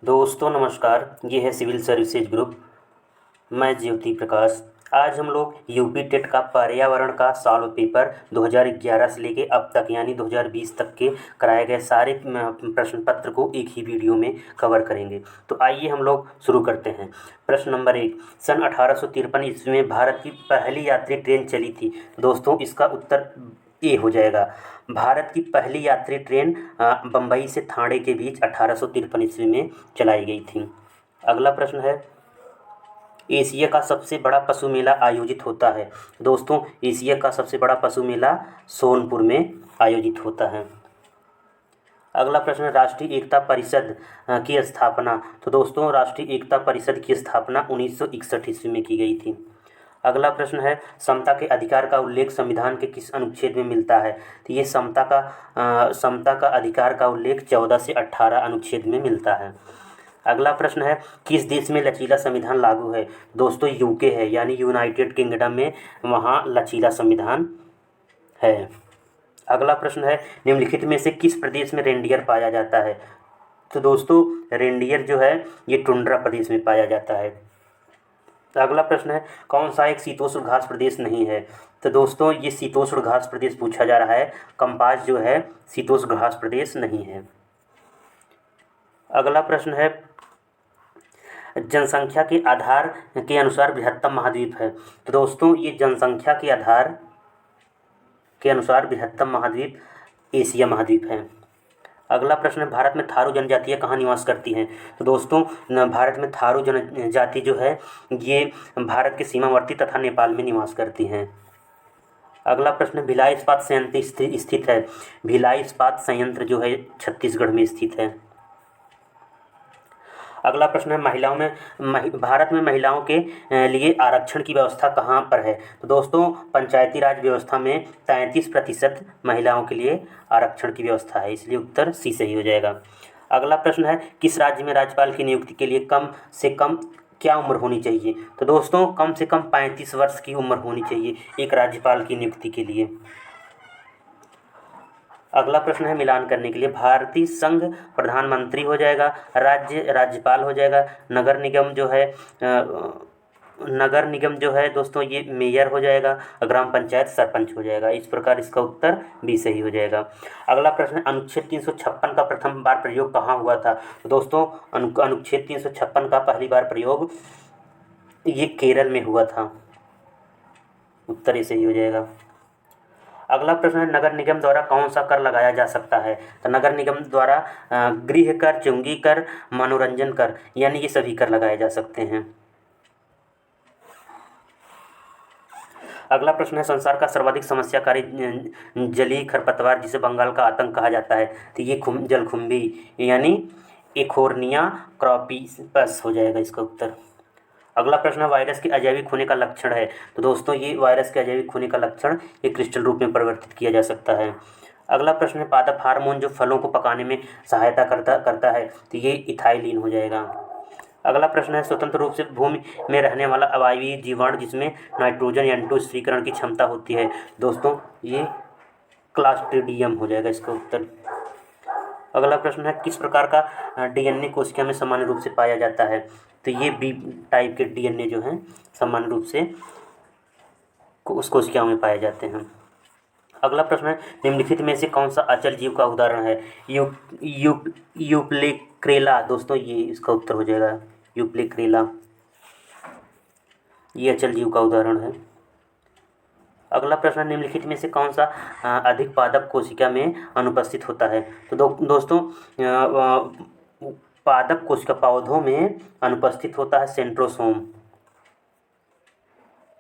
दोस्तों नमस्कार। ये है सिविल सर्विसेज ग्रुप। मैं ज्योति प्रकाश। आज हम लोग यूपी टेट का पर्यावरण का सॉल्व पेपर 2011 से लेके अब तक यानी 2020 तक के कराए गए सारे प्रश्न पत्र को एक ही वीडियो में कवर करेंगे। तो आइए हम लोग शुरू करते हैं। प्रश्न नंबर 1, सन 1853 ईस्वी में भारत की पहली यात्री ट्रेन चली थी। दोस्तों इसका उत्तर ए हो जाएगा। भारत की पहली यात्री ट्रेन बम्बई से ठाणे के बीच 1853 ईस्वी में चलाई गई थी। अगला प्रश्न है, एशिया का सबसे बड़ा पशु मेला आयोजित होता है। दोस्तों एशिया का सबसे बड़ा पशु मेला सोनपुर में आयोजित होता है। अगला प्रश्न है, राष्ट्रीय एकता परिषद की स्थापना। तो दोस्तों राष्ट्रीय एकता परिषद की स्थापना 1961 ईस्वी में की गई थी। अगला प्रश्न है, समता के अधिकार का उल्लेख संविधान के किस अनुच्छेद में मिलता है। तो ये समता का अधिकार का उल्लेख 14 से 18 अनुच्छेद में मिलता है। अगला प्रश्न है, किस देश में लचीला संविधान लागू है। दोस्तों यूके है, यानी यूनाइटेड किंगडम में वहाँ लचीला संविधान है। अगला प्रश्न है, निम्नलिखित में से किस प्रदेश में रेंडियर पाया जाता है। तो दोस्तों रेंडियर जो है ये टुंड्रा प्रदेश में पाया जाता है। अगला प्रश्न है, कौन सा एक शीतोष्ण घास प्रदेश नहीं है। तो दोस्तों ये शीतोष्ण घास प्रदेश पूछा जा रहा है। कंपास जो है शीतोष्ण घास प्रदेश नहीं है। अगला प्रश्न है, जनसंख्या के आधार के अनुसार बृहत्तम महाद्वीप है। तो दोस्तों ये जनसंख्या के आधार के अनुसार बृहत्तम महाद्वीप एशिया महाद्वीप है। अगला प्रश्न है, भारत में थारू जनजातियाँ कहाँ निवास करती हैं। तो दोस्तों भारत में थारू जनजाति जो है ये भारत के सीमावर्ती तथा नेपाल में निवास करती हैं। अगला प्रश्न, भिलाई इस्पात संयंत्र स्थित है। भिलाई इस्पात संयंत्र जो है छत्तीसगढ़ में स्थित है। अगला प्रश्न है, भारत में महिलाओं के लिए आरक्षण की व्यवस्था कहाँ पर है। तो दोस्तों पंचायती राज व्यवस्था में 33% महिलाओं के लिए आरक्षण की व्यवस्था है, इसलिए उत्तर सी सही हो जाएगा। अगला प्रश्न है, किस राज्य में राज्यपाल की नियुक्ति के लिए कम से कम क्या उम्र होनी चाहिए। तो दोस्तों कम से कम 35 वर्ष की उम्र होनी चाहिए एक राज्यपाल की नियुक्ति के लिए। अगला प्रश्न है, मिलान करने के लिए भारतीय संघ प्रधानमंत्री हो जाएगा, राज्य राज्यपाल हो जाएगा, नगर निगम जो है दोस्तों ये मेयर हो जाएगा, ग्राम पंचायत सरपंच हो जाएगा। इस प्रकार इसका उत्तर भी सही हो जाएगा। अगला प्रश्न है, अनुच्छेद 356 का प्रथम बार प्रयोग कहाँ हुआ था। तो दोस्तों अनुच्छेद 356 का पहली बार प्रयोग ये केरल में हुआ था, उत्तर ये सही हो जाएगा। अगला प्रश्न है, नगर निगम द्वारा कौन सा कर लगाया जा सकता है। तो नगर निगम द्वारा गृह कर, चुंगी कर, मनोरंजन कर यानी ये सभी कर लगाए जा सकते हैं। अगला प्रश्न है, संसार का सर्वाधिक समस्याकारी जलीय खरपतवार जिसे बंगाल का आतंक कहा जाता है। तो ये जलकुंभी यानी एकोर्निया क्रॉपिपस हो जाएगा इसका उत्तर। अगला प्रश्न है, वायरस के अजैविक होने का लक्षण है। तो दोस्तों ये वायरस के अजैविक होने का लक्षण ये क्रिस्टल रूप में परिवर्तित किया जा सकता है। अगला प्रश्न है, पादप हार्मोन जो फलों को पकाने में सहायता करता है। तो ये इथाइलिन हो जाएगा। अगला प्रश्न है, स्वतंत्र रूप से भूमि में रहने वाला अवायवीय जीवाणु जिसमें नाइट्रोजन या एंटो स्थिरीकरण की क्षमता होती है। दोस्तों ये क्लास्ट्रीडियम हो जाएगा इसका उत्तर। अगला प्रश्न है, किस प्रकार का डीएनए कोशिका में सामान्य रूप से पाया जाता है। तो ये बी टाइप के डीएनए जो हैं सामान्य रूप से उस कोशिकाओं में पाए जाते हैं। अगला प्रश्न है, निम्नलिखित में से कौन सा अचल जीव का उदाहरण है। यूप्लेक्रेला। दोस्तों ये इसका उत्तर हो जाएगा यूप्लेक्रेला, ये अचल जीव का उदाहरण है। अगला प्रश्न, निम्नलिखित में से कौन सा अधिक पादप कोशिका में अनुपस्थित होता है। तो दोस्तों पादप कोशिका पौधों में अनुपस्थित होता है सेंट्रोसोम,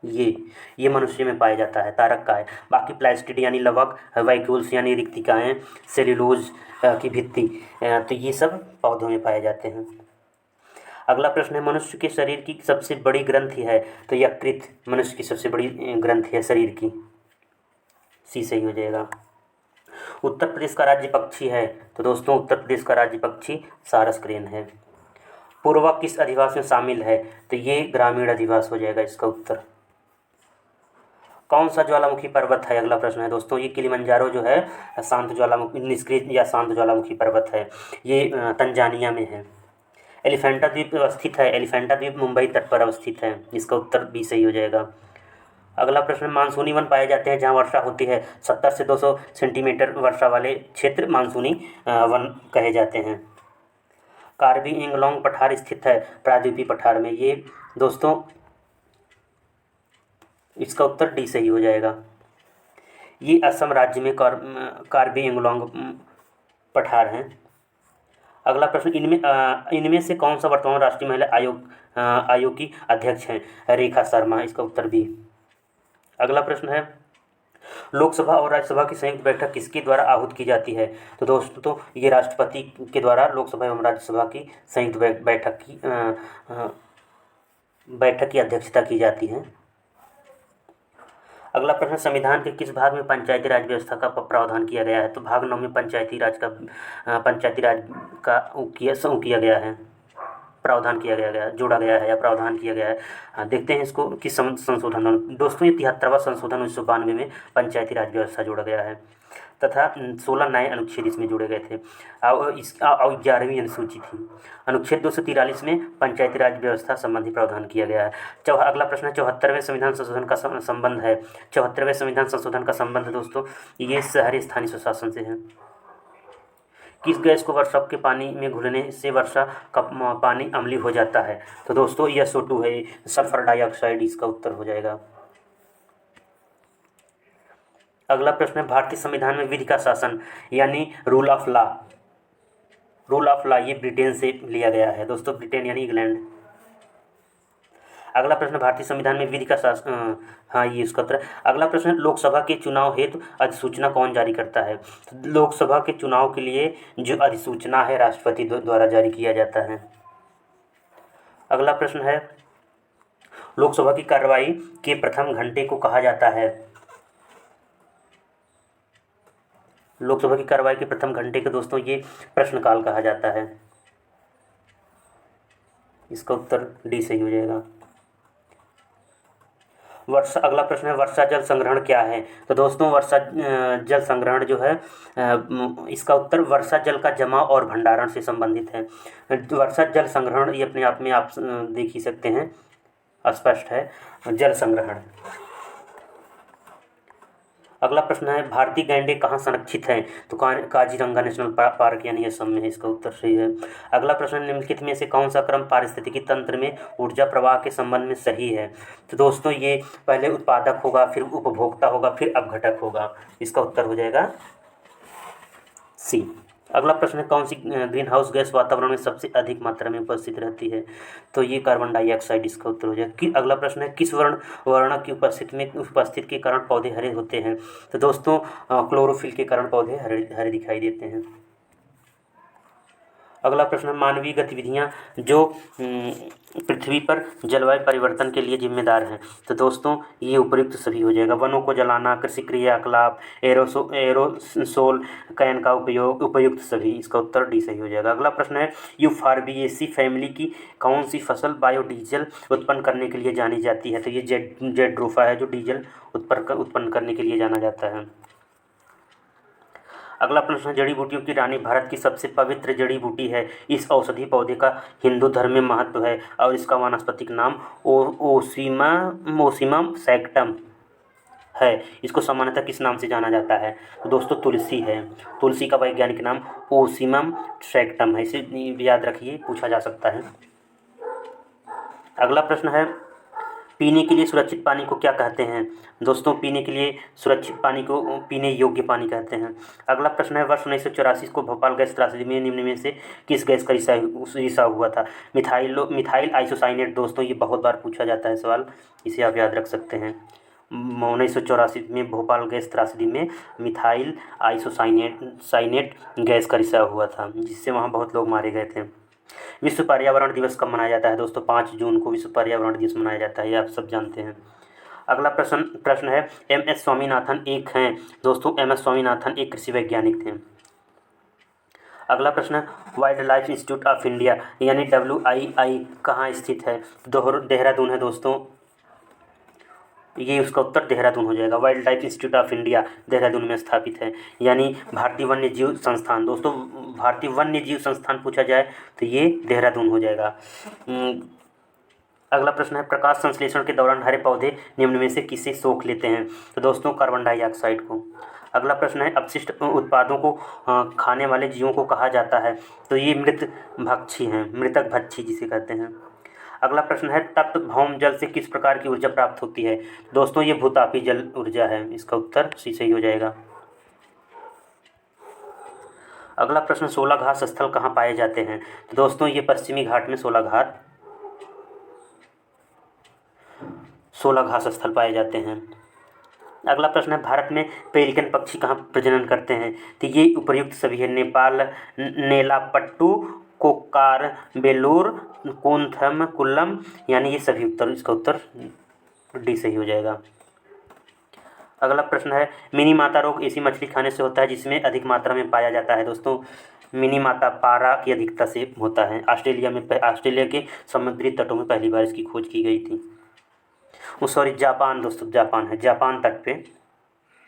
ये मनुष्य में पाया जाता है, तारक का है। बाकी प्लास्टिड यानी लवक, वैक्यूल्स यानी रिक्तिकाएँ, सेल्यूलोज की भित्ति, तो ये सब पौधों में पाए जाते हैं। अगला प्रश्न है, मनुष्य के शरीर की सबसे बड़ी ग्रंथि है। तो यकृत मनुष्य की सबसे बड़ी ग्रंथि है शरीर की, सी सही हो जाएगा। उत्तर प्रदेश का राज्य पक्षी है। तो दोस्तों उत्तर प्रदेश का राज्य पक्षी सारस क्रेन है। पूर्वा किस अधिवास में शामिल है। तो ये ग्रामीण अधिवास हो जाएगा इसका उत्तर। कौन सा ज्वालामुखी पर्वत है, अगला प्रश्न है दोस्तों। ये किलिमंजारो जो है शांत ज्वालामुखी, निष्क्रिय या शांत ज्वालामुखी पर्वत है, ये तंजानिया में है। एलिफेंटा द्वीप अवस्थित है? एलिफेंटा द्वीप मुंबई तट पर अवस्थित है। इसका उत्तर बी सही हो जाएगा। अगला प्रश्न, मानसूनी वन पाए जाते हैं जहाँ वर्षा होती है 70 से 200 सेंटीमीटर वर्षा वाले क्षेत्र मानसूनी वन कहे जाते हैं। कार्बी एंगलोंग पठार स्थित है प्रायद्वीपीय पठार में। ये दोस्तों इसका उत्तर डी सही हो जाएगा। ये असम राज्य में कार्बी एंगलोंग पठार हैं। अगला प्रश्न, इनमें से कौन सा वर्तमान राष्ट्रीय महिला आयोग की अध्यक्ष हैं? रेखा शर्मा। इसका उत्तर बी। अगला प्रश्न है, लोकसभा और राज्यसभा की संयुक्त बैठक किसके द्वारा आहूत की जाती है? तो दोस्तों ये राष्ट्रपति के द्वारा लोकसभा एवं राज्यसभा की संयुक्त बैठक की अध्यक्षता की जाती है। अगला प्रश्न, संविधान के किस भाग में पंचायती राज व्यवस्था का प्रावधान किया गया है? तो भाग 9 में पंचायती राज का किया गया है, प्रावधान किया गया जोड़ा गया है या प्रावधान किया गया है। देखते हैं इसको किस संशोधन। दोस्तों ये 73वां संशोधन 1992 में पंचायती राज व्यवस्था जोड़ा गया है तथा 16 नए अनुच्छेद इसमें जोड़े गए थे और 11वीं अनुसूची थी। अनुच्छेद 243 में पंचायती राज व्यवस्था संबंधी प्रावधान किया गया है। अगला प्रश्न है, 74वें संविधान संशोधन का संबंध है। 74वें संविधान संशोधन का संबंध दोस्तों ये शहरी स्थानीय स्वशासन से है। किस गैस को वर्षा के पानी में घुलने से वर्षा का पानी अम्लीय हो जाता है? तो दोस्तों यह SO2 है, सल्फर डाइऑक्साइड। इसका उत्तर हो जाएगा। अगला प्रश्न है, भारतीय संविधान में विधि का शासन यानी रूल ऑफ लॉ ये ब्रिटेन से लिया गया है। दोस्तों ब्रिटेन यानी इंग्लैंड। अगला प्रश्न, भारतीय संविधान में विधि का शासन, हाँ ये इसका उत्तर। अगला प्रश्न, लोकसभा के चुनाव हेतु अधिसूचना कौन जारी करता है? तो लोकसभा के चुनाव के लिए जो अधिसूचना है राष्ट्रपति द्वारा जारी किया जाता है। अगला प्रश्न है, लोकसभा की कार्रवाई के प्रथम घंटे को कहा जाता है? लोकसभा की कार्रवाई के प्रथम घंटे को दोस्तों ये प्रश्नकाल कहा जाता है। इसका उत्तर डी सही हो जाएगा। अगला प्रश्न है, वर्षा जल संग्रहण क्या है? तो दोस्तों वर्षा जल संग्रहण जो है इसका उत्तर वर्षा जल का जमाव और भंडारण से संबंधित है। वर्षा जल संग्रहण ये अपने आप में आप देख ही सकते हैं, स्पष्ट है जल संग्रहण। अगला प्रश्न है, भारतीय गैंडे कहाँ संरक्षित हैं? तो काजीरंगा नेशनल पार्क यानी असम में है। इसका उत्तर सही है। अगला प्रश्न, निम्नलिखित में से कौन सा क्रम पारिस्थितिकी तंत्र में ऊर्जा प्रवाह के संबंध में सही है? तो दोस्तों ये पहले उत्पादक होगा, फिर उपभोक्ता होगा, फिर अपघटक होगा। इसका उत्तर हो जाएगा सी। अगला प्रश्न है, कौन सी ग्रीन हाउस गैस वातावरण में सबसे अधिक मात्रा में उपस्थित रहती है? तो ये कार्बन डाइऑक्साइड। इसका उत्तर हो जाएगा। अगला प्रश्न है, किस वर्ण की उपस्थिति के कारण पौधे हरे होते हैं? तो दोस्तों क्लोरोफिल के कारण पौधे हरे दिखाई देते हैं। अगला प्रश्न है, मानवीय गतिविधियां जो पृथ्वी पर जलवायु परिवर्तन के लिए जिम्मेदार हैं? तो दोस्तों ये उपयुक्त सभी हो जाएगा। वनों को जलाना, कृषि क्रियाकलाप, एरोसोल कैन का उपयोग, उपयुक्त सभी। इसका उत्तर डी सही हो जाएगा। अगला प्रश्न है, यूफॉर्बिएसी फैमिली की कौन सी फसल बायोडीजल उत्पन्न करने के लिए जानी जाती है? तो ये जेट्रोफा है जो डीजल उत्पन्न करने के लिए जाना जाता है। अगला प्रश्न, जड़ी बूटियों की रानी भारत की सबसे पवित्र जड़ी बूटी है। इस औषधि पौधे का हिंदू धर्म में महत्व है और इसका वानस्पतिक नाम ओसिमम सैक्टम है। इसको सामान्यतः किस नाम से जाना जाता है? तो दोस्तों तुलसी है। तुलसी का वैज्ञानिक नाम ओसिमम सैक्टम है। इसे याद रखिए, पूछा जा सकता है। अगला प्रश्न है, पीने के लिए सुरक्षित पानी को क्या कहते हैं? दोस्तों पीने के लिए सुरक्षित पानी को पीने योग्य पानी कहते हैं। अगला प्रश्न है, वर्ष 1984 को भोपाल गैस त्रासदी में निम्न में से किस गैस का रिसाव हुआ था? Methyl isocyanate. दोस्तों ये बहुत बार पूछा जाता है सवाल, इसे आप याद रख सकते हैं। 1984 में भोपाल गैस त्रासदी में मिथाइल आइसोसाइनेट गैस का रिसाव हुआ था, जिससे वहाँ बहुत लोग मारे गए थे। विश्व पर्यावरण दिवस कब मनाया जाता है? दोस्तों 5 जून को विश्व पर्यावरण दिवस मनाया जाता है, ये आप सब जानते हैं। अगला प्रश्न है, MS स्वामीनाथन एक हैं? दोस्तों MS स्वामीनाथन एक कृषि वैज्ञानिक थे। अगला प्रश्न है, wild life institute of India यानी WII कहाँ स्थित है? देहरादून है दोस्तों। ये उसका उत्तर देहरादून हो जाएगा। Wild life institute of India Dehradun में स्थापित है, यानी भारतीय वन्य जीव संस्थान। दोस्तों भारतीय वन्य जीव संस्थान पूछा जाए तो ये देहरादून हो जाएगा। अगला प्रश्न है, प्रकाश संश्लेषण के दौरान हरे पौधे निम्न में से किसे सोख लेते हैं? तो दोस्तों कार्बन डाइऑक्साइड को। अगला प्रश्न है, अपशिष्ट उत्पादों को खाने वाले जीवों को कहा जाता है? तो ये मृत भक्षी हैं, मृतक भक्षी जिसे कहते हैं। अगला प्रश्न है, तप्त भौम जल से किस प्रकार की ऊर्जा प्राप्त होती है? दोस्तों ये भूतापी जल ऊर्जा है, इसका उत्तर सी सही हो जाएगा। अगला प्रश्न, 16 घास स्थल कहाँ पाए जाते हैं? तो दोस्तों ये पश्चिमी घाट में 16 घास स्थल पाए जाते हैं। अगला प्रश्न है, भारत में पेलिकन पक्षी कहाँ प्रजनन करते हैं? तो ये उपर्युक्त सभी है, नेपाल नेलापट्टू, कोक्कार बेलूर, कोनथम कुल्लम, यानी ये सभी उत्तर, इसका उत्तर डी सही हो जाएगा। अगला प्रश्न है, मिनी माता रोग ऐसी मछली खाने से होता है जिसमें अधिक मात्रा में पाया जाता है? दोस्तों मिनी माता पारा की अधिकता से होता है। ऑस्ट्रेलिया के समुद्री तटों में पहली बार इसकी खोज की गई थी। सॉरी जापान, दोस्तों जापान है, जापान तट पे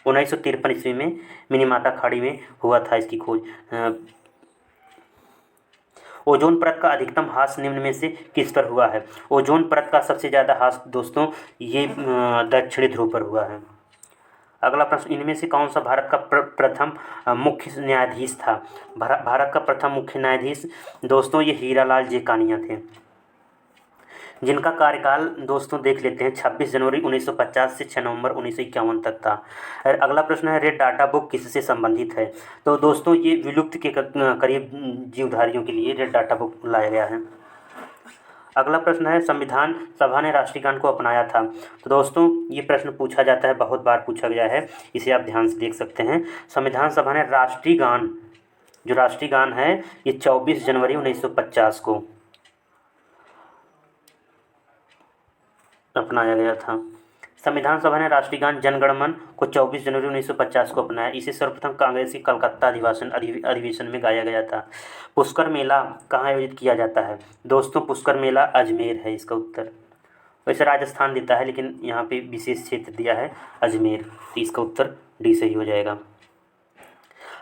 1953 ईस्वी में मिनी माता खाड़ी में हुआ था इसकी खोज। ओजोन परत का अधिकतम ह्रास निम्न में से किस पर हुआ है? ओजोन परत का सबसे ज़्यादा ह्रास दोस्तों ये दक्षिणी ध्रुव पर हुआ है। अगला प्रश्न, इनमें से कौन सा भारत का प्रथम मुख्य न्यायाधीश था? भारत का प्रथम मुख्य न्यायाधीश दोस्तों ये हीरालाल जेकानिया थे, जिनका कार्यकाल दोस्तों देख लेते हैं 26 जनवरी 1950 से 6 नवंबर 1951 तक था। अगला प्रश्न है, रेड डाटा बुक किससे संबंधित है? तो दोस्तों ये विलुप्त के करीब जीवधारियों के लिए रेड डाटा बुक लाया गया है। अगला प्रश्न है, संविधान सभा ने राष्ट्रीय गान को अपनाया था? तो दोस्तों ये प्रश्न पूछा जाता है, बहुत बार पूछा गया है, इसे आप ध्यान से देख सकते हैं। संविधान सभा ने राष्ट्रीय गान, जो राष्ट्रीय गान है ये 24 जनवरी 1950 को अपनाया गया था। संविधान सभा ने राष्ट्रीय गान जनगण मन को 24 जनवरी 1950 को अपनाया। इसे सर्वप्रथम कांग्रेस की कलकत्ता अधिवेशन में गाया गया था। पुष्कर मेला कहाँ आयोजित किया जाता है? दोस्तों पुष्कर मेला अजमेर है, इसका उत्तर। वैसे राजस्थान देता है लेकिन यहाँ पे विशेष क्षेत्र दिया है अजमेर, तो इसका उत्तर डी सही हो जाएगा।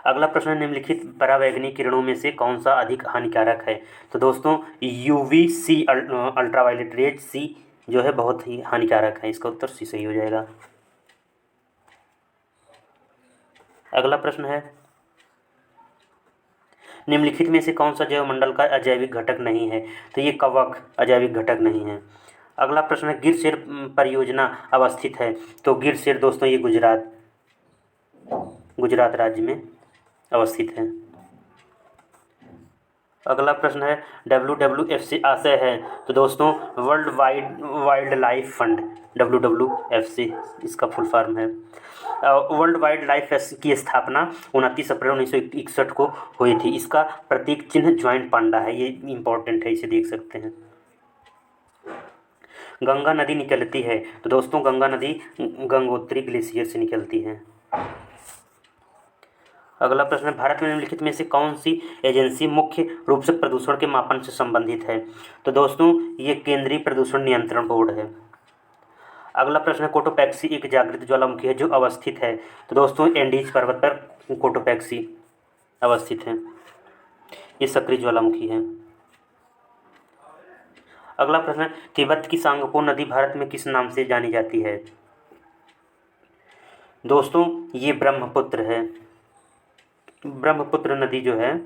अगला प्रश्न, निम्नलिखित परावैंगनी किरणों में से कौन सा अधिक हानिकारक है? तो दोस्तों UVC अल्ट्रावायलेट रेज सी जो है बहुत ही हानिकारक है, इसका उत्तर सी सही हो जाएगा। अगला प्रश्न है, निम्नलिखित में से कौन सा जैवमंडल का अजैविक घटक नहीं है? तो ये कवक अजैविक घटक नहीं है। अगला प्रश्न है, गिरसेर परियोजना अवस्थित है? तो गिरसेर दोस्तों ये गुजरात राज्य में अवस्थित है। अगला प्रश्न है, WWF से आशय है? तो दोस्तों world wild life fund, WWF से इसका फुल फॉर्म है। वर्ल्ड वाइल्ड लाइफ की स्थापना 29 अप्रैल 1961 को हुई थी। इसका प्रतीक चिन्ह ज्वाइंट पांडा है, ये इंपॉर्टेंट है, इसे देख सकते हैं। गंगा नदी निकलती है? तो दोस्तों गंगा नदी गंगोत्री ग्लेशियर से निकलती है। अगला प्रश्न है, भारत में निम्नलिखित में से कौन सी एजेंसी मुख्य रूप से प्रदूषण के मापन से संबंधित है? तो दोस्तों ये केंद्रीय प्रदूषण नियंत्रण बोर्ड है। अगला प्रश्न है, कोटोपैक्सी एक जागृत ज्वालामुखी है जो अवस्थित है? तो दोस्तों एंडीज पर्वत पर कोटोपैक्सी अवस्थित है, ये सक्रिय ज्वालामुखी है। अगला प्रश्न है, तिब्बत की सांगपो नदी भारत में किस नाम से जानी जाती है? दोस्तों ये ब्रह्मपुत्र है। ब्रह्मपुत्र नदी जो है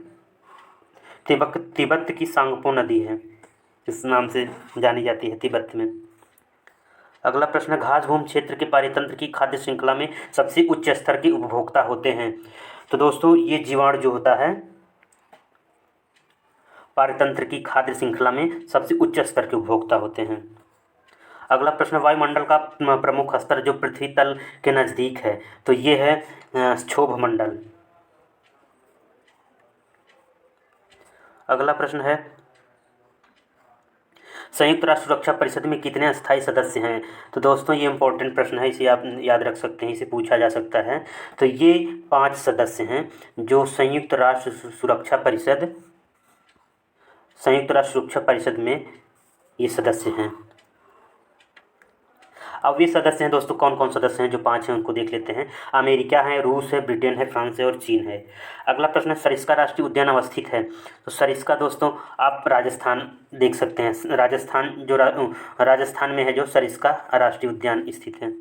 तिब्बत की सांगपो नदी है, इस नाम से जानी जाती है तिब्बत में। अगला प्रश्न है, घास भूमि क्षेत्र के पारितंत्र की खाद्य श्रृंखला में सबसे उच्च स्तर के उपभोक्ता होते हैं? तो दोस्तों ये जीवाणु जो होता है पारितंत्र की खाद्य श्रृंखला में सबसे उच्च स्तर के उपभोक्ता होते हैं। अगला प्रश्न, वायुमंडल का प्रमुख स्तर जो पृथ्वी तल के नज़दीक है? तो ये है क्षोभ मंडल। अगला प्रश्न है, संयुक्त राष्ट्र सुरक्षा परिषद में कितने अस्थायी सदस्य हैं? तो दोस्तों ये इंपॉर्टेंट प्रश्न है, इसे आप याद रख सकते हैं, इसे पूछा जा सकता है। तो ये 5 सदस्य हैं जो संयुक्त राष्ट्र सुरक्षा परिषद में ये सदस्य हैं। अब ये सदस्य हैं दोस्तों, कौन कौन सदस्य हैं, जो 5 हैं उनको देख लेते हैं। अमेरिका है, रूस है, ब्रिटेन है, फ्रांस है और चीन है। अगला प्रश्न है, सरिस्का राष्ट्रीय उद्यान अवस्थित है। तो सरिस्का दोस्तों आप राजस्थान देख सकते हैं, राजस्थान जो राजस्थान में है जो सरिस्का राष्ट्रीय उद्यान स्थित है।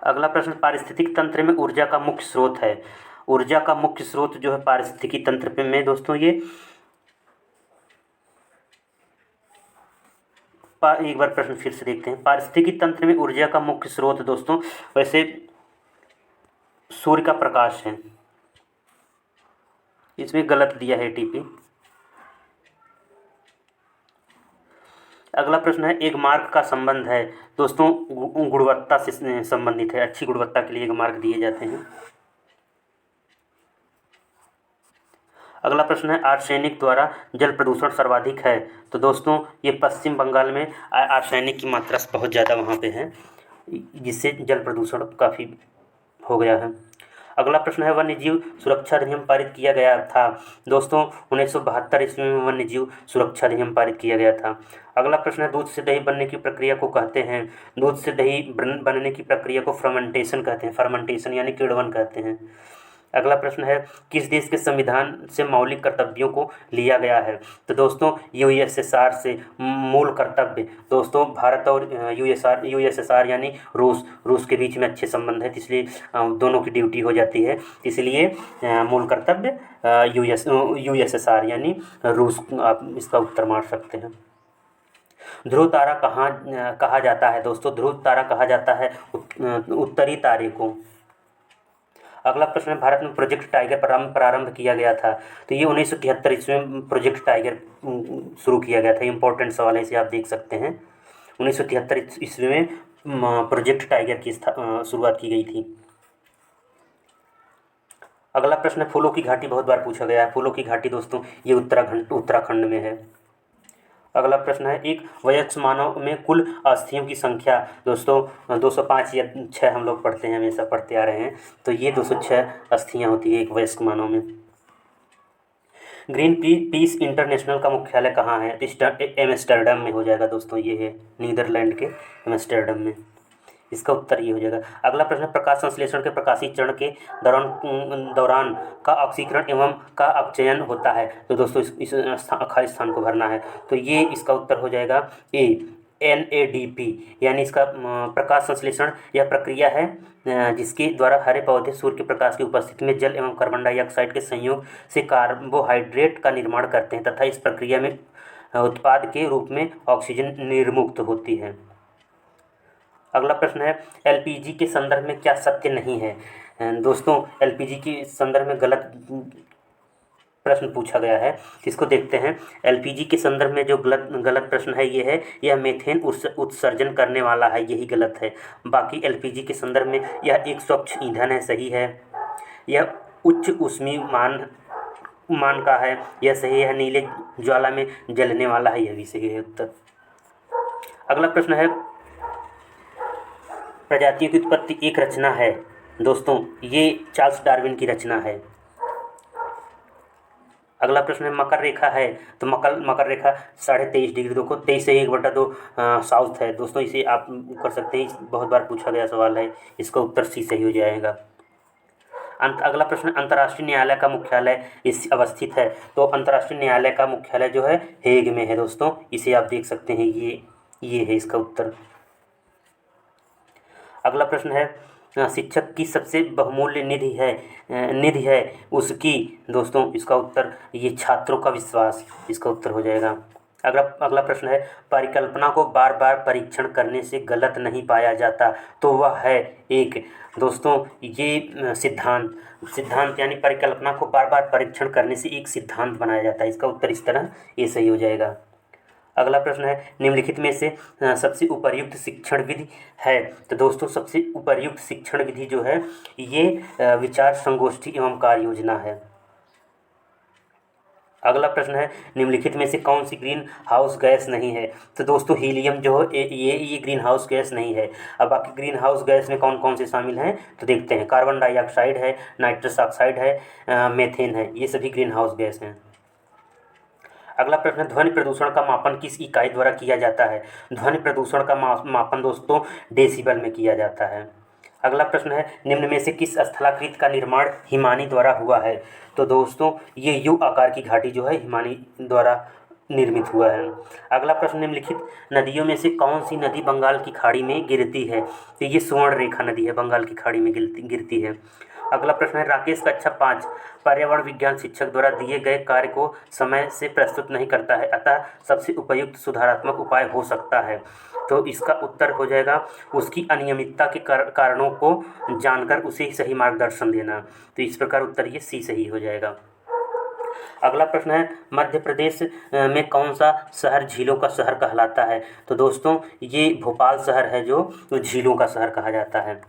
अगला प्रश्न, पारिस्थितिक तंत्र में ऊर्जा का मुख्य स्रोत है। ऊर्जा का मुख्य स्रोत जो है पारिस्थितिकी तंत्र पे में दोस्तों ये एक बार प्रश्न फिर से देखते हैं। पारिस्थितिकी तंत्र में ऊर्जा का मुख्य स्रोत दोस्तों वैसे सूर्य का प्रकाश है, इसमें गलत दिया है टीपी। अगला प्रश्न है, एक मार्क का संबंध है दोस्तों गुणवत्ता से संबंधित है, अच्छी गुणवत्ता के लिए एक मार्क दिए जाते हैं। अगला प्रश्न है, आर्सेनिक द्वारा जल प्रदूषण सर्वाधिक है। तो दोस्तों ये पश्चिम बंगाल में आर्सेनिक की मात्रा बहुत ज़्यादा वहाँ पे है, जिससे जल प्रदूषण काफ़ी हो गया है। अगला प्रश्न है, वन्यजीव सुरक्षा अधिनियम पारित किया गया था। दोस्तों 1972 ईस्वी में वन्यजीव सुरक्षा अधिनियम पारित किया गया था। अगला प्रश्न है, दूध से दही बनने की प्रक्रिया को कहते हैं। दूध से दही बनने की प्रक्रिया को फर्मेंटेशन कहते हैं, फर्मेंटेशन यानी किण्वन कहते हैं। अगला प्रश्न है, किस देश के संविधान से मौलिक कर्तव्यों को लिया गया है। तो दोस्तों यूएसएसआर से मूल कर्तव्य, दोस्तों भारत और यूएसएसआर यानी रूस के बीच में अच्छे संबंध है, इसलिए दोनों की ड्यूटी हो जाती है, इसलिए मूल कर्तव्य यूएसएसआर यानी रूस, आप इसका उत्तर मार सकते हैं। ध्रुव तारा कहा जाता है दोस्तों, ध्रुव तारा कहा जाता है उत्तरी तारे को। अगला प्रश्न है, भारत में प्रोजेक्ट टाइगर प्रारंभ किया गया था। तो ये 1973 ईस्वी में प्रोजेक्ट टाइगर शुरू किया गया था। इंपॉर्टेंट सवाल है, इसे आप देख सकते हैं। 1973 ईस्वी में प्रोजेक्ट टाइगर की शुरुआत की गई थी। अगला प्रश्न है, फूलों की घाटी बहुत बार पूछा गया है। फूलों की घाटी दोस्तों ये उत्तराखंड में है। अगला प्रश्न है, एक वयस्क मानव में कुल अस्थियों की संख्या। दोस्तों 205 या 6 हम लोग पढ़ते हैं, हमेशा पढ़ते आ रहे हैं, तो ये 206 अस्थियां होती है एक वयस्क मानव में। ग्रीन पीस इंटरनेशनल का मुख्यालय कहाँ है। एम्स्टर्डम में हो जाएगा दोस्तों, ये है नीदरलैंड के एम्स्टर्डम में, इसका उत्तर ये हो जाएगा। अगला प्रश्न, प्रकाश संश्लेषण के प्रकाशीय चरण के दौरान का ऑक्सीकरण एवं का अपचयन होता है। तो दोस्तों इस खाली स्थान को भरना है, तो ये इसका उत्तर हो जाएगा ए, NADP, यानी इसका प्रकाश संश्लेषण यह प्रक्रिया है जिसके द्वारा हरे पौधे सूर्य के प्रकाश की उपस्थिति में जल एवं कार्बन डाइऑक्साइड के संयोग से कार्बोहाइड्रेट का निर्माण करते हैं तथा इस प्रक्रिया में उत्पाद के रूप में ऑक्सीजन निर्मुक्त होती है। अगला प्रश्न है, LPG के संदर्भ में क्या सत्य नहीं है। दोस्तों LPG के संदर्भ में गलत प्रश्न पूछा गया है, इसको देखते हैं। LPG के संदर्भ में जो गलत प्रश्न है ये है, यह मीथेन उत्सर्जन करने वाला है, यही गलत है। बाकी LPG के संदर्भ में यह एक स्वच्छ ईंधन है, सही है। यह उच्च ऊष्मीय मान का है, यह सही है। नीले ज्वाला में जलने वाला है, यह भी सही है उत्तर। अगला प्रश्न है, प्रजातियों की उत्पत्ति एक रचना है। दोस्तों ये चार्ल्स डार्विन की रचना है। अगला प्रश्न है, मकर रेखा है। तो मकर रेखा 23.5 डिग्री, देखो 23 से 1/2 साउथ है। दोस्तों इसे आप कर सकते हैं, बहुत बार पूछा गया सवाल है, इसका उत्तर सी सही हो जाएगा। अगला प्रश्न, अंतर्राष्ट्रीय न्यायालय का मुख्यालय इस अवस्थित है। तो अंतर्राष्ट्रीय न्यायालय का मुख्यालय जो है हेग में है दोस्तों, इसे आप देख सकते हैं, ये है इसका उत्तर। अगला प्रश्न है, शिक्षक की सबसे बहुमूल्य निधि है उसकी। दोस्तों इसका उत्तर ये छात्रों का विश्वास, इसका उत्तर हो जाएगा। अगला प्रश्न है, परिकल्पना को बार बार परीक्षण करने से गलत नहीं पाया जाता, तो वह है एक। दोस्तों ये सिद्धांत यानी परिकल्पना को बार बार परीक्षण करने से एक सिद्धांत बनाया जाता है, इसका उत्तर इस तरह ये सही हो जाएगा। अगला प्रश्न है, निम्नलिखित में से सबसे उपर्युक्त शिक्षण विधि है। तो दोस्तों सबसे उपर्युक्त शिक्षण विधि जो है ये विचार संगोष्ठी एवं कार्य योजना है। अगला प्रश्न है, निम्नलिखित में से कौन सी ग्रीन हाउस गैस नहीं है। तो दोस्तों हीलियम जो है ये ग्रीन हाउस गैस नहीं है। अब बाकी ग्रीन हाउस गैस में कौन कौन से शामिल हैं तो देखते हैं। कार्बन डाइऑक्साइड है, नाइट्रस ऑक्साइड है, मेथेन है, ये सभी ग्रीन हाउस गैस हैं। अगला प्रश्न है, ध्वनि प्रदूषण का मापन किस इकाई द्वारा किया जाता है? ध्वनि प्रदूषण का मापन दोस्तों डेसिबल में किया जाता है। अगला प्रश्न है, निम्न में से किस स्थलाकृति का निर्माण हिमानी द्वारा हुआ है? तो दोस्तों ये यू आकार की घाटी जो है हिमानी द्वारा निर्मित हुआ है। अगला प्रश्न, निम्नलिखित नदियों में से कौन सी नदी बंगाल की खाड़ी में गिरती है? तो ये सुवर्ण रेखा नदी है, बंगाल की खाड़ी में गिरती है। अगला प्रश्न है, राकेश कक्षा 5 पर्यावरण विज्ञान शिक्षक द्वारा दिए गए कार्य को समय से प्रस्तुत नहीं करता है, अतः सबसे उपयुक्त सुधारात्मक उपाय हो सकता है। तो इसका उत्तर हो जाएगा उसकी अनियमितता के कारणों को जानकर उसे सही मार्गदर्शन देना। तो इस प्रकार उत्तर ये सी सही हो जाएगा। अगला प्रश्न है, मध्य प्रदेश में कौन सा शहर झीलों का शहर कहलाता है? तो दोस्तों ये भोपाल शहर है जो झीलों का शहर कहा जाता है।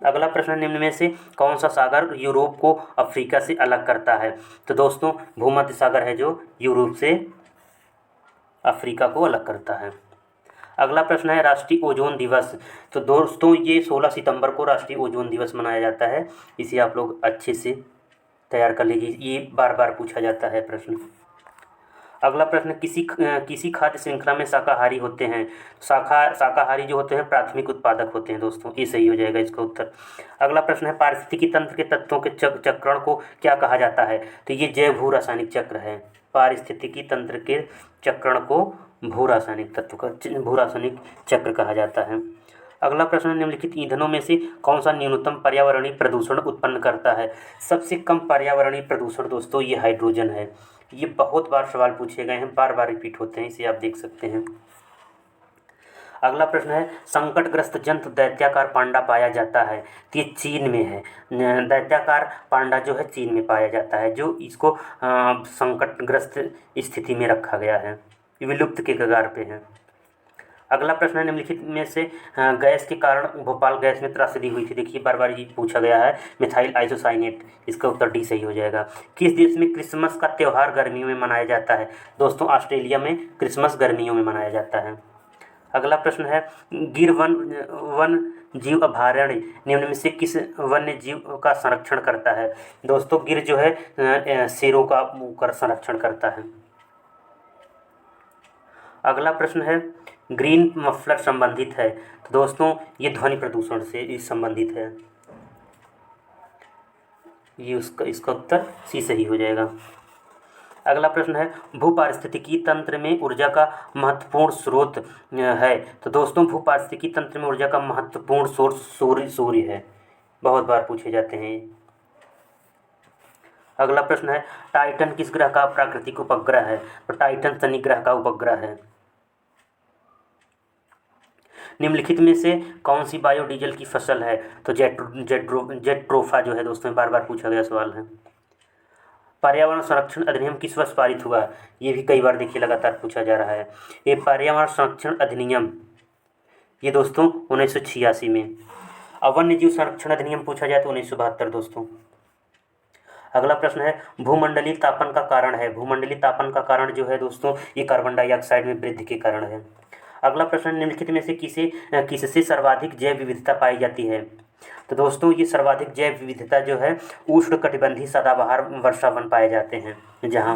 अगला प्रश्न, निम्न में से कौन सा सागर यूरोप को अफ्रीका से अलग करता है? तो दोस्तों भूमध्य सागर है जो यूरोप से अफ्रीका को अलग करता है। अगला प्रश्न है, राष्ट्रीय ओजोन दिवस। तो दोस्तों ये 16 सितंबर को राष्ट्रीय ओजोन दिवस मनाया जाता है। इसे आप लोग अच्छे से तैयार कर लीजिए, ये बार बार पूछा जाता है प्रश्न। अगला प्रश्न, किसी खाद्य श्रृंखला में शाकाहारी होते हैं? शाकाहारी जो होते हैं प्राथमिक उत्पादक होते हैं दोस्तों, ये सही हो जाएगा इसका उत्तर। अगला प्रश्न है, पारिस्थितिकी तंत्र के तत्वों के चक्रण को क्या कहा जाता है? तो ये जैव भू रासायनिक चक्र है। पारिस्थितिकी तंत्र के चक्रण को भू रासायनिक चक्र कहा जाता है। अगला प्रश्न, निम्नलिखित ईंधनों में से कौन सा न्यूनतम पर्यावरणीय प्रदूषण उत्पन्न करता है? सबसे कम पर्यावरणीय प्रदूषण दोस्तों ये हाइड्रोजन है। ये बहुत बार सवाल पूछे गए हैं, बार बार रिपीट होते हैं, इसे आप देख सकते हैं। अगला प्रश्न है, संकटग्रस्त जंतु दैत्याकार पांडा पाया जाता है। तो ये चीन में है। दैत्याकार पांडा जो है चीन में पाया जाता है, जो इसको संकटग्रस्त स्थिति में रखा गया है, विलुप्त के कगार पे है। अगला प्रश्न है, निम्नलिखित में से गैस के कारण भोपाल गैस में त्रासदी हुई थी? देखिए बार बार ये पूछा गया है, मिथाइल आइसोसाइनेट। इसका उत्तर डी सही हो जाएगा। किस देश में क्रिसमस का त्यौहार गर्मियों में मनाया जाता है? दोस्तों ऑस्ट्रेलिया में क्रिसमस गर्मियों में मनाया जाता है। अगला प्रश्न है, गिर वन जीव अभयारण्य निम्न में से किस वन्य जीव का संरक्षण करता है? दोस्तों गिर जो है शेरों का संरक्षण करता है। अगला प्रश्न है, ग्रीन मफलर संबंधित है? तो दोस्तों ये ध्वनि प्रदूषण से संबंधित है। ये इसका उत्तर सी सही हो जाएगा। अगला प्रश्न है, भूपारिस्थितिकी तंत्र में ऊर्जा का महत्वपूर्ण स्रोत है? तो दोस्तों भूपारिस्थितिकी तंत्र में ऊर्जा का महत्वपूर्ण स्रोत सूर्य है, बहुत बार पूछे जाते हैं। अगला प्रश्न है, टाइटन किस ग्रह का प्राकृतिक उपग्रह है? तो टाइटन शनि ग्रह का उपग्रह है। निम्नलिखित में से कौन सी बायोडीजल की फसल है? तो जेट्रोफा जो है दोस्तों, बार बार पूछा गया सवाल है। पर्यावरण संरक्षण अधिनियम किस वर्ष पारित हुआ? ये भी कई बार देखिए लगातार पूछा जा रहा है। ये पर्यावरण संरक्षण अधिनियम ये दोस्तों 1986 में। अब वन्य जीव संरक्षण अधिनियम पूछा जाए तो 1972 दोस्तों। अगला प्रश्न है, भूमंडलीय तापन का कारण है? भूमंडलीय तापन का कारण जो है दोस्तों ये कार्बन डाइऑक्साइड में वृद्धि के कारण है। अगला प्रश्न, निम्नलिखित में से किससे सर्वाधिक जैव विविधता पाई जाती है? तो दोस्तों ये सर्वाधिक जैव विविधता जो है उष्णकटिबंधीय सदाबहार वर्षा वन पाए जाते हैं जहाँ।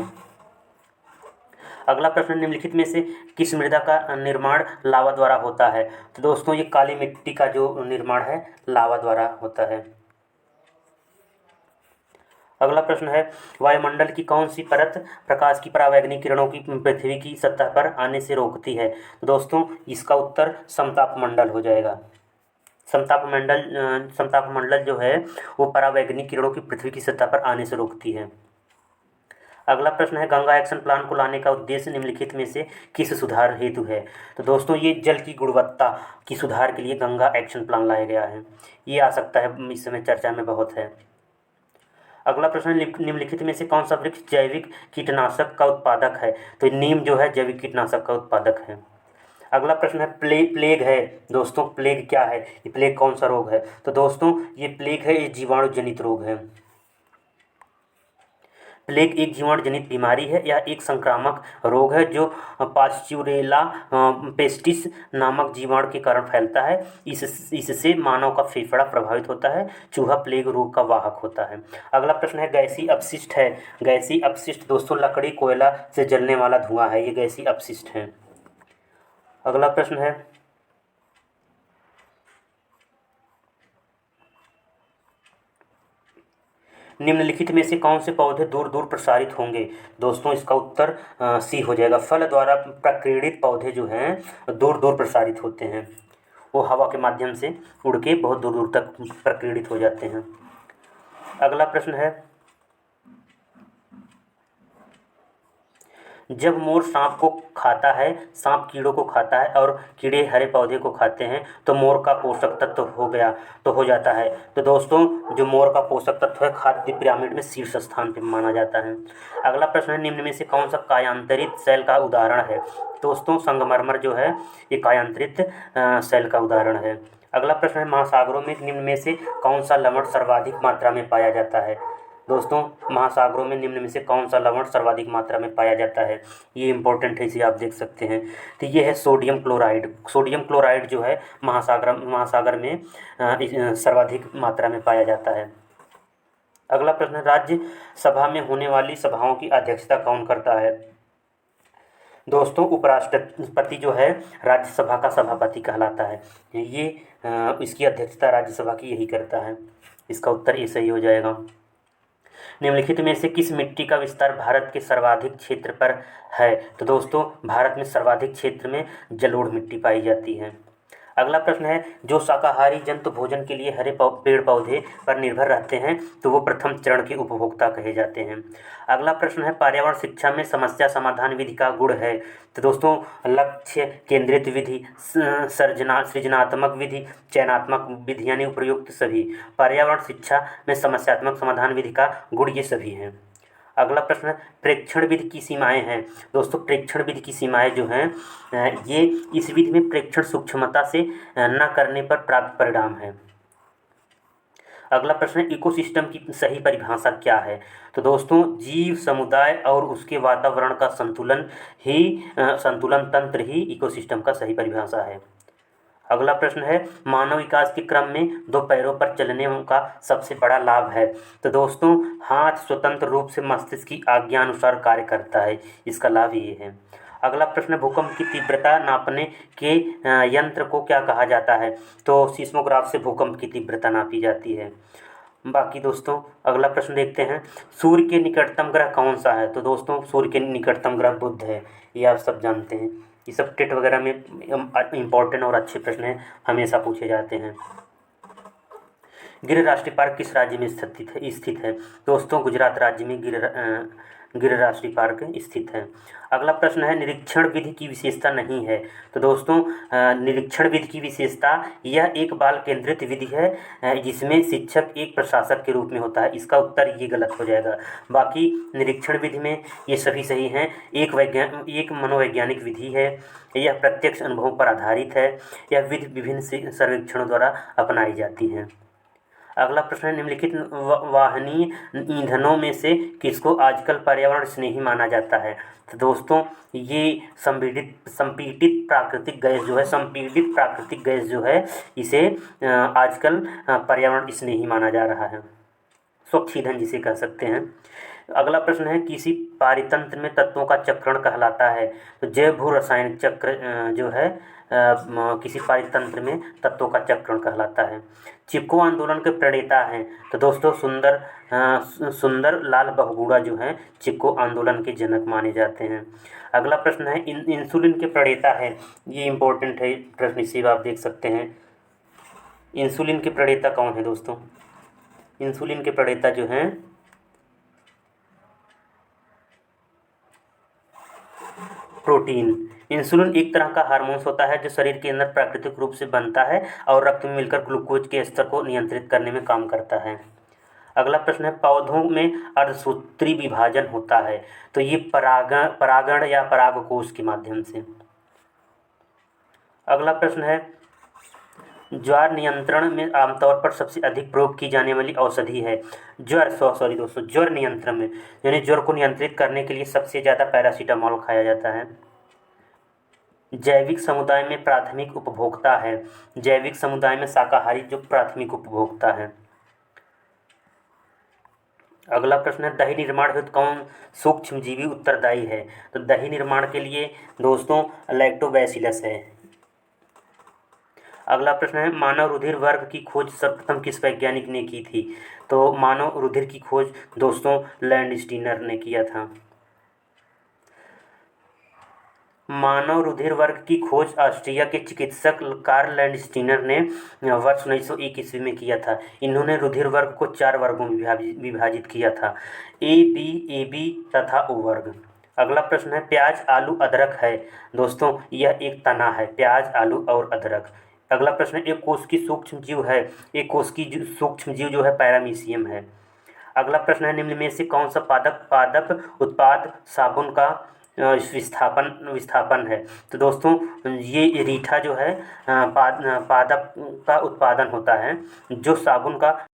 अगला प्रश्न, निम्नलिखित में से किस मृदा का निर्माण लावा द्वारा होता है? तो दोस्तों ये काली मिट्टी का जो निर्माण है लावा द्वारा होता है। अगला प्रश्न है, वायुमंडल की कौन सी परत प्रकाश की परावैंगनिक किरणों की पृथ्वी की सतह पर आने से रोकती है? तो दोस्तों इसका उत्तर समताप मंडल हो जाएगा। समताप मंडल जो है वो परावैंगनिक किरणों की पृथ्वी की सतह पर आने से रोकती है। अगला प्रश्न है, गंगा एक्शन प्लान को लाने का उद्देश्य निम्नलिखित में से किस सुधार हेतु है? तो दोस्तों ये जल की गुणवत्ता की सुधार के लिए गंगा एक्शन प्लान लाया गया है। ये आ सकता है, इस समय चर्चा में बहुत है। अगला प्रश्न, निम्नलिखित में से कौन सा वृक्ष जैविक कीटनाशक का उत्पादक है? तो नीम जो है जैविक कीटनाशक का उत्पादक है। अगला प्रश्न है, प्लेग है दोस्तों, प्लेग क्या है? ये प्लेग कौन सा रोग है? तो दोस्तों ये प्लेग है, ये जीवाणु जनित रोग है। प्लेग एक जीवाणु जनित बीमारी है या एक संक्रामक रोग है जो पास्चुरेला पेस्टिस नामक जीवाणु के कारण फैलता है। इससे मानव का फेफड़ा प्रभावित होता है। चूहा प्लेग रोग का वाहक होता है। अगला प्रश्न है गैसीय अपशिष्ट है। गैसीय अपशिष्ट दोस्तों लकड़ी कोयला से जलने वाला धुआं है, ये गैसीय अपशिष्ट है। अगला प्रश्न है निम्नलिखित में से कौन से पौधे दूर दूर प्रसारित होंगे। दोस्तों इसका उत्तर सी हो जाएगा। फल द्वारा प्रकीर्णित पौधे जो हैं दूर दूर प्रसारित होते हैं, वो हवा के माध्यम से उड़ के बहुत दूर दूर तक प्रकीर्णित हो जाते हैं। अगला प्रश्न है जब मोर सांप को खाता है, सांप कीड़ों को खाता है और कीड़े हरे पौधे को खाते हैं तो मोर का पोषक तत्व हो जाता है। तो दोस्तों जो मोर का पोषक तत्व है खाद्य पिरामिड में शीर्ष स्थान पर माना जाता है। अगला प्रश्न है निम्न में से कौन सा कायांतरित सेल का उदाहरण है। दोस्तों संगमरमर जो है ये कायांतरित सेल का उदाहरण है। अगला प्रश्न है महासागरों में निम्न में से कौन सा लवण सर्वाधिक मात्रा में पाया जाता है। दोस्तों महासागरों में निम्न में से कौन सा लवण सर्वाधिक मात्रा में पाया जाता है, ये इंपॉर्टेंट है, इसे आप देख सकते हैं। तो ये है सोडियम क्लोराइड। सोडियम क्लोराइड जो है महासागर में सर्वाधिक मात्रा में पाया जाता है। अगला प्रश्न राज्य सभा में होने वाली सभाओं की अध्यक्षता कौन करता है। दोस्तों उपराष्ट्रपति जो है राज्यसभा का सभापति कहलाता है। ये इसकी अध्यक्षता राज्यसभा की यही करता है। इसका उत्तर ये सही हो जाएगा। निम्नलिखित में से किस मिट्टी का विस्तार भारत के सर्वाधिक क्षेत्र पर है। तो दोस्तों भारत में सर्वाधिक क्षेत्र में जलोढ़ मिट्टी पाई जाती है। अगला प्रश्न है जो शाकाहारी जंतु भोजन के लिए हरे पेड़ पौधे पर निर्भर रहते हैं तो वो प्रथम चरण के उपभोक्ता कहे जाते हैं। अगला प्रश्न है पर्यावरण शिक्षा में समस्या समाधान विधि का गुण है। तो दोस्तों लक्ष्य केंद्रित विधि, सृजनात्मक विधि, चयनात्मक विधि यानी उपयुक्त सभी। पर्यावरण शिक्षा में समस्यात्मक समाधान विधि का गुण ये सभी हैं। अगला प्रश्न प्रेक्षण विधि की सीमाएं हैं। दोस्तों प्रेक्षण विधि की सीमाएं जो हैं ये इस विधि में प्रेक्षण सूक्ष्मता से न करने पर प्राप्त परिणाम है। अगला प्रश्न है इकोसिस्टम की सही परिभाषा क्या है। तो दोस्तों जीव समुदाय और उसके वातावरण का संतुलन तंत्र ही इकोसिस्टम का सही परिभाषा है। अगला प्रश्न है मानव विकास के क्रम में दो पैरों पर चलने का सबसे बड़ा लाभ है। तो दोस्तों हाथ स्वतंत्र रूप से मस्तिष्क की आज्ञा अनुसार कार्य करता है, इसका लाभ ये है। अगला प्रश्न भूकंप की तीव्रता नापने के यंत्र को क्या कहा जाता है। तो सीस्मोग्राफ से भूकंप की तीव्रता नापी जाती है। बाकी दोस्तों अगला प्रश्न देखते हैं सूर्य के निकटतम ग्रह कौन सा है। तो दोस्तों सूर्य के निकटतम ग्रह बुध है, ये आप सब जानते हैं। ये सब टेट वगैरह में इम्पोर्टेंट और अच्छे प्रश्न हैं, हमेशा पूछे जाते हैं। गिर राष्ट्रीय पार्क किस राज्य में स्थित है। दोस्तों गुजरात राज्य में गिर राष्ट्रीय पार्क स्थित है। अगला प्रश्न है निरीक्षण विधि की विशेषता नहीं है। तो दोस्तों निरीक्षण विधि की विशेषता यह एक बाल केंद्रित विधि है जिसमें शिक्षक एक प्रशासक के रूप में होता है, इसका उत्तर ये गलत हो जाएगा। बाकी निरीक्षण विधि में ये सभी सही हैं। एक मनोवैज्ञानिक विधि है, यह प्रत्यक्ष अनुभवों पर आधारित है, यह विधि विभिन्न सर्वेक्षणों द्वारा अपनाई जाती है। अगला प्रश्न है निम्नलिखित वाहनीय ईंधनों में से किसको आजकल पर्यावरण स्नेही माना जाता है। तो दोस्तों ये संपीड़ित प्राकृतिक गैस जो है इसे आजकल पर्यावरण स्नेही माना जा रहा है, स्वच्छ ईंधन जिसे कह सकते हैं। अगला प्रश्न है किसी पारितंत्र में तत्वों का चक्रण कहलाता है। तो जैव भू रासायनिक चक्र जो है किसी पारितंत्र में तत्वों का चक्रण कहलाता है। चिपको आंदोलन के प्रणेता हैं। तो दोस्तों सुंदर लाल बहुगुणा जो हैं चिपको आंदोलन के जनक माने जाते हैं। अगला प्रश्न है इंसुलिन के प्रणेता है, ये इंपॉर्टेंट है प्रश्न, इसे आप देख सकते हैं। इंसुलिन के प्रणेता कौन है दोस्तों। इंसुलिन के प्रणेता जो हैं प्रोटीन। इंसुलिन एक तरह का हार्मोन्स होता है जो शरीर के अंदर प्राकृतिक रूप से बनता है और रक्त में मिलकर ग्लूकोज के स्तर को नियंत्रित करने में काम करता है। अगला प्रश्न है पौधों में अर्धसूत्री विभाजन होता है। तो ये परागण या परागकोश के माध्यम से। अगला प्रश्न है ज्वर नियंत्रण में आमतौर पर सबसे अधिक प्रयोग की जाने वाली औषधि है। सॉरी दोस्तों, ज्वर नियंत्रण में यानी ज्वर को नियंत्रित करने के लिए सबसे ज़्यादा पैरासीटामॉल खाया जाता है। जैविक समुदाय में प्राथमिक उपभोक्ता है। जैविक समुदाय में शाकाहारी जो प्राथमिक उपभोक्ता है। अगला प्रश्न है, दही निर्माण हेतु कौन सूक्ष्मजीवी उत्तरदायी है? तो दही निर्माण के लिए दोस्तों लैक्टोबैसिलस है। अगला प्रश्न है, मानव रुधिर वर्ग की खोज सर्वप्रथम किस वैज्ञानिक ने की थी? तो मानव रुधिर की खोज दोस्तों लैंडस्टीनर ने किया था। मानव रुधिर वर्ग की खोज ऑस्ट्रिया के चिकित्सक कार्ल लैंडस्टीनर ने वर्ष 1901 ईस्वी में किया था। इन्होंने रुधिर वर्ग को 4 वर्गों में विभाजित किया था, ए बी तथा ओ वर्ग। अगला प्रश्न है, प्याज आलू अदरक है दोस्तों, यह एक तना है, प्याज आलू और अदरक। अगला प्रश्न है, एक कोश की सूक्ष्म जीव है, एक कोश की सूक्ष्म जीव जो है पैरामीशियम है। अगला प्रश्न है, निम्न में से कौन सा पादप उत्पाद साबुन का विस्थापन है? तो दोस्तों ये रीठा जो है पादप का उत्पादन होता है जो साबुन का